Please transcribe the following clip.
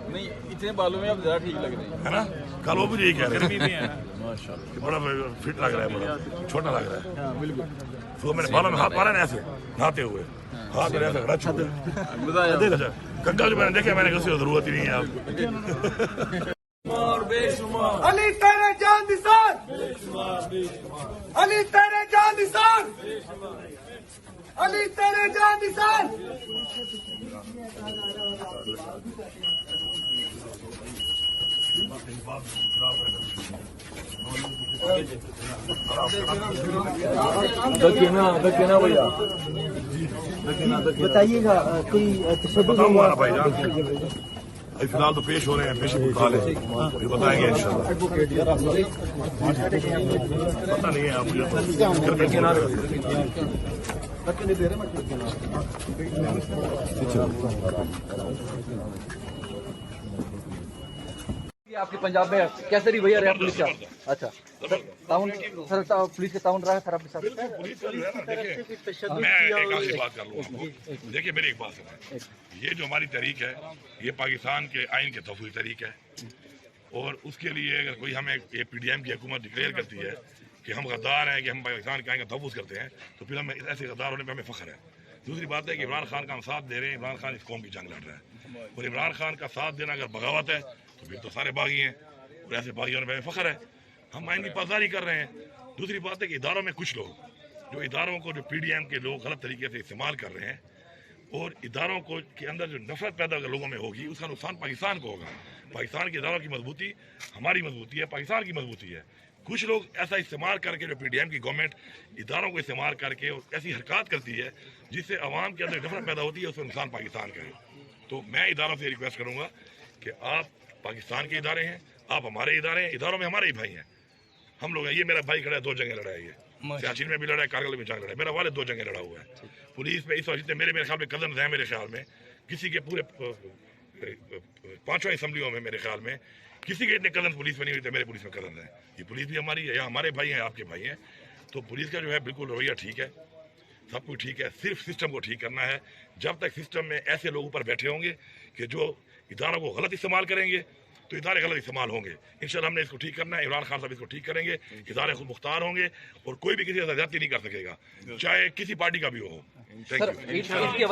نہیں اتنے بالوں میں اب زیادہ ٹھیک لگ رہے ہیں ہے نا. کل وہ بھی یہی کہہ رہے ہیں کہ بڑا فٹ لگ رہا ہے, بڑا چھوٹا لگ رہا ہے. تو میں نے بالوں میں ہاتھ مارا نا ایسے نہاتے ہوئے, ہاتھ میں ایسے رچ ہوئے. گنگا جو میں نے دیکھا, میں نے کسی کو ضرورت ہی نہیں ہے آپ. علی تیرے جان نثار, علی تیرے جان نثار, علی تیرے جان نثار. بتائیے گا کوئی بتاؤں گا نا بھائی جان, ابھی فی الحال تو پیش ہو رہے ہیں, پیشی مقال ہے, پھر بتائیں گے انشاءاللہ. پتہ نہیں ہے آپ آپ کے پنجاب میں کیسے رویہ رہا پولیس کا؟ اچھا تعاون سر, پولیس کا تعاون رہا سر آپ کے ساتھ؟ میں ایک آخری بات کر لوں آپ کو. دیکھیے میری ایک بات سنیں, یہ جو ہماری تحریک ہے یہ پاکستان کے آئین کے تحفظ تحریک ہے, اور اس کے لیے اگر کوئی ہمیں یہ پی ڈی ایم کی حکومت ڈکلیئر کرتی ہے کہ ہم غدار ہیں, کہ ہم پاکستان کے آئین کا تحفظ کرتے ہیں, تو پھر ہمیں ایسے غدار ہونے پہ ہمیں فخر ہے. دوسری بات ہے کہ عمران خان کا ہم ساتھ دے رہے ہیں, عمران خان اس قوم کی جنگ لڑ رہا ہے, اور عمران خان کا ساتھ دینا اگر بغاوت ہے تو پھر تو سارے باغی ہیں, اور ایسے باغی ہونے پہ ہمیں فخر ہے. ہم آئین کی پاسداری کر رہے ہیں. دوسری بات ہے کہ اداروں میں کچھ لوگ جو اداروں کو جو پی ڈی ایم کے لوگ غلط طریقے سے استعمال کر رہے ہیں, اور اداروں کو کے اندر جو نفرت پیدا اگر لوگوں میں ہوگی, اس کا نقصان پاکستان کو ہوگا. پاکستان کے اداروں کی مضبوطی ہماری مضبوطی ہے, پاکستان کی مضبوطی ہے. کچھ لوگ ایسا استعمال کر کے, جو پی ڈی ایم کی گورنمنٹ اداروں کو استعمال کر کے ایسی حرکات کرتی ہے جس سے عوام کے اندر نفرت پیدا ہوتی ہے, اس سے نقصان پاکستان کا ہے. تو میں اداروں سے ریکویسٹ کروں گا کہ آپ پاکستان کے ادارے ہیں, آپ ہمارے ادارے ہیں, اداروں میں ہمارے ہی بھائی ہیں. ہم لوگ ہیں, یہ میرا بھائی کھڑا ہے, 2 جنگیں لڑا ہے, یہ سیاچین میں بھی لڑا ہے, کارگل میں جنگ لڑا ہے. میرا والد 2 جنگیں لڑا ہوا ہے. پولیس میں اس وقت جتنے میرے خیال میں کزنز ہیں, میرے خیال میں کسی کے پورے 5 اسمبلیوں میں میرے خیال میں کسی کے اتنے کزن پولیس میں نہیں ہوتے, میرے پولیس میں کزنز ہیں. یہ پولیس بھی ہماری ہے, یا ہمارے بھائی ہیں, آپ کے بھائی ہیں. تو پولیس کا جو ہے بالکل رویہ ٹھیک ہے, سب کچھ ٹھیک ہے. صرف سسٹم کو ٹھیک کرنا ہے. جب تک سسٹم میں ایسے لوگ اوپر بیٹھے ہوں گے کہ جو اداروں کو غلط استعمال کریں گے, تو ادارے غلط استعمال ہوں گے. انشاءاللہ ہم نے اس کو ٹھیک کرنا ہے. عمران خان صاحب اس کو ٹھیک کریں گے, ادارے خود مختار ہوں گے, اور کوئی بھی کسی سے زیادتی نہیں کر سکے گا, چاہے کسی پارٹی کا بھی ہو. Thank you.